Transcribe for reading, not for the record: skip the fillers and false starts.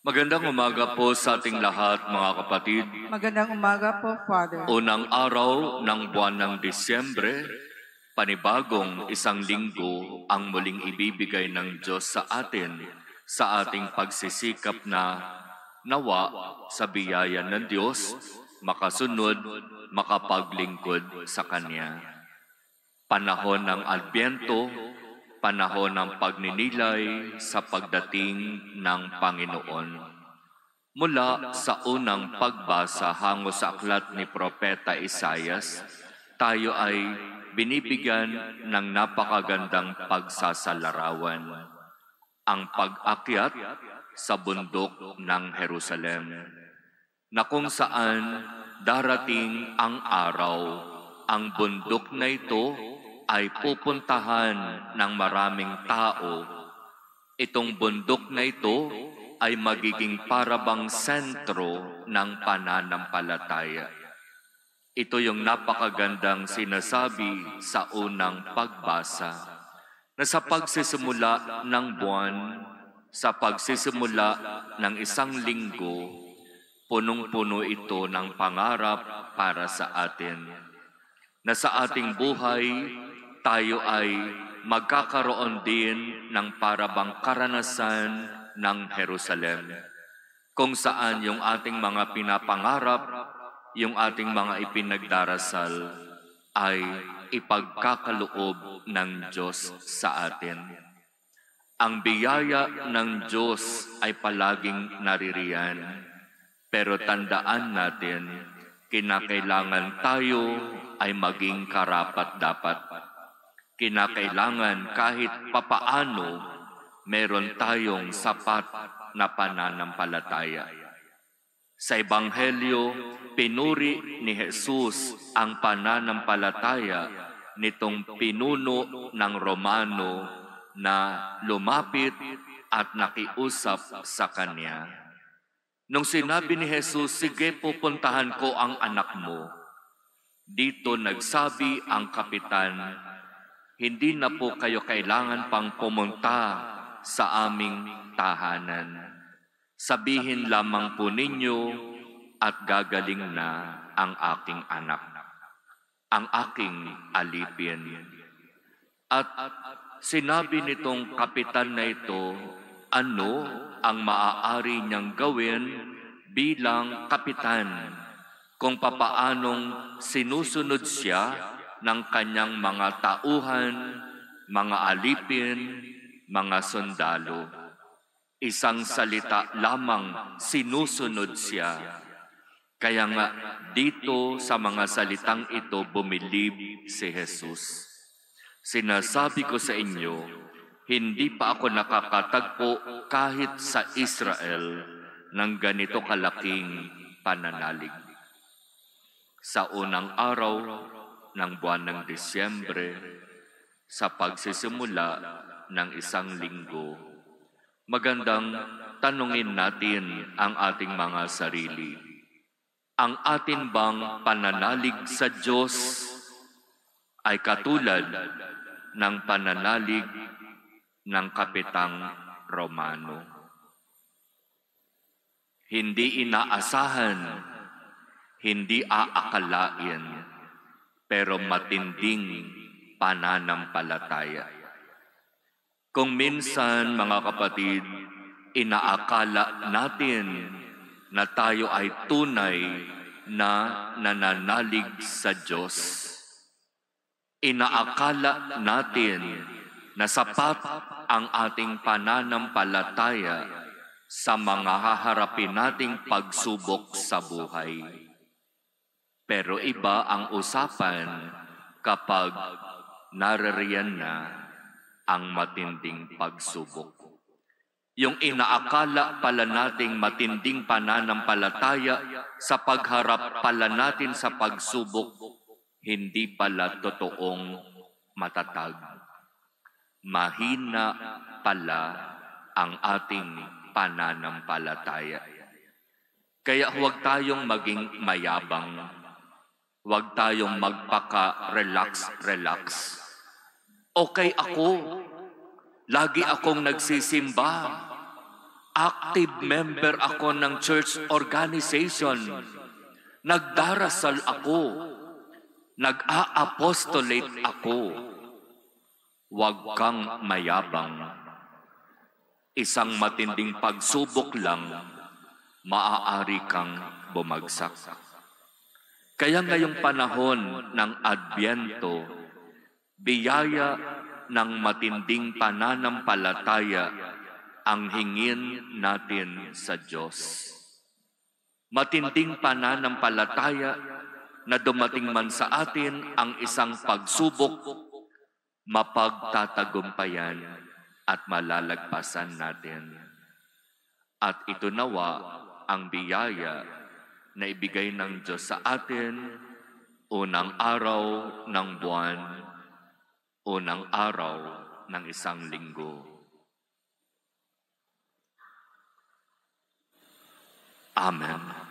Magandang umaga po sa ating lahat, mga kapatid. Magandang umaga po, Father. Unang araw ng buwan ng Disyembre, panibagong isang linggo ang muling ibibigay ng Diyos sa atin sa ating pagsisikap na nawa sa biyaya ng Diyos, makasunod, makapaglingkod sa Kanya. Panahon ng Adbyento, panahon ng pagninilay sa pagdating ng Panginoon. Mula sa unang pagbasa hango sa aklat ni Propeta Isaias, tayo ay binibigyan ng napakagandang pagsasalarawan. Ang pag-akyat sa bundok ng Jerusalem, na kung saan darating ang araw, ang bundok na ito ay pupuntahan ng maraming tao. Itong bundok na ito ay magiging parabang sentro ng pananampalataya. Ito yung napakagandang sinasabi sa unang pagbasa, na sa pagsisimula ng buwan, sa pagsisimula ng isang linggo, punong-puno ito ng pangarap para sa atin. Na sa ating buhay, tayo ay magkakaroon din ng parabang karanasan ng Jerusalem, kung saan yung ating mga pinapangarap, yung ating mga ipinagdarasal ay ipagkakaloob ng Diyos sa atin. Ang biyaya ng Diyos ay palaging naririyan, pero tandaan natin, kinakailangan tayo ay maging karapat-dapat. Kinakailangan kahit papaano meron tayong sapat na pananampalataya. Sa Ebanghelyo, pinuri ni Jesus ang pananampalataya nitong pinuno ng Romano na lumapit at nakiusap sa Kanya. Nung sinabi ni Jesus, "Sige, pupuntahan ko ang anak mo," dito nagsabi ang kapitan, "Hindi na po kayo kailangan pang pumunta sa aming tahanan. Sabihin lamang po ninyo at gagaling na ang aking anak, ang aking alipin." At sinabi nitong kapitan na ito, ano ang maaari niyang gawin bilang kapitan, kung papaanong sinusunod siya ng kanyang mga tauhan, mga alipin, mga sundalo. Isang salita lamang, sinusunod siya. Kaya nga dito sa mga salitang ito bumilib si Jesus. Sinasabi ko sa inyo, hindi pa ako nakakatagpo kahit sa Israel ng ganito kalaking pananalig. Sa unang araw ng buwan ng Disyembre, sa pagsisimula ng isang linggo, magandang tanungin natin ang ating mga sarili. Ang atin bang pananalig sa Diyos ay katulad ng pananalig ng kapitang Romano? Hindi inaasahan, hindi aakalain, pero matinding pananampalataya. Kung minsan, mga kapatid, inaakala natin na tayo ay tunay na nananalig sa Diyos. Inaakala natin na sapat ang ating pananampalataya sa mga haharapin nating pagsubok sa buhay. Pero iba ang usapan kapag naririyan na ang matinding pagsubok. Yung inaakala pala nating matinding pananampalataya sa pagharap pala natin sa pagsubok, hindi pala totoong matatag. Mahina pala ang ating pananampalataya. Kaya huwag tayong maging mayabang. Huwag tayong magpaka-relax. Okay ako. Lagi akong nagsisimba. Active member ako ng church organization. Nagdarasal ako. Nag-a-apostolate ako. Huwag kang mayabang. Isang matinding pagsubok lang, maaari kang bumagsak. Kaya ngayong panahon ng Adbyento, biyaya ng matinding pananampalataya ang hingin natin sa Diyos. Matinding pananampalataya na dumating man sa atin ang isang pagsubok, mapagtatagumpayan at malalagpasan natin. At ito nawa ang biyaya na ibigay ng Diyos sa atin unang araw ng buwan, unang araw ng isang linggo. Amen.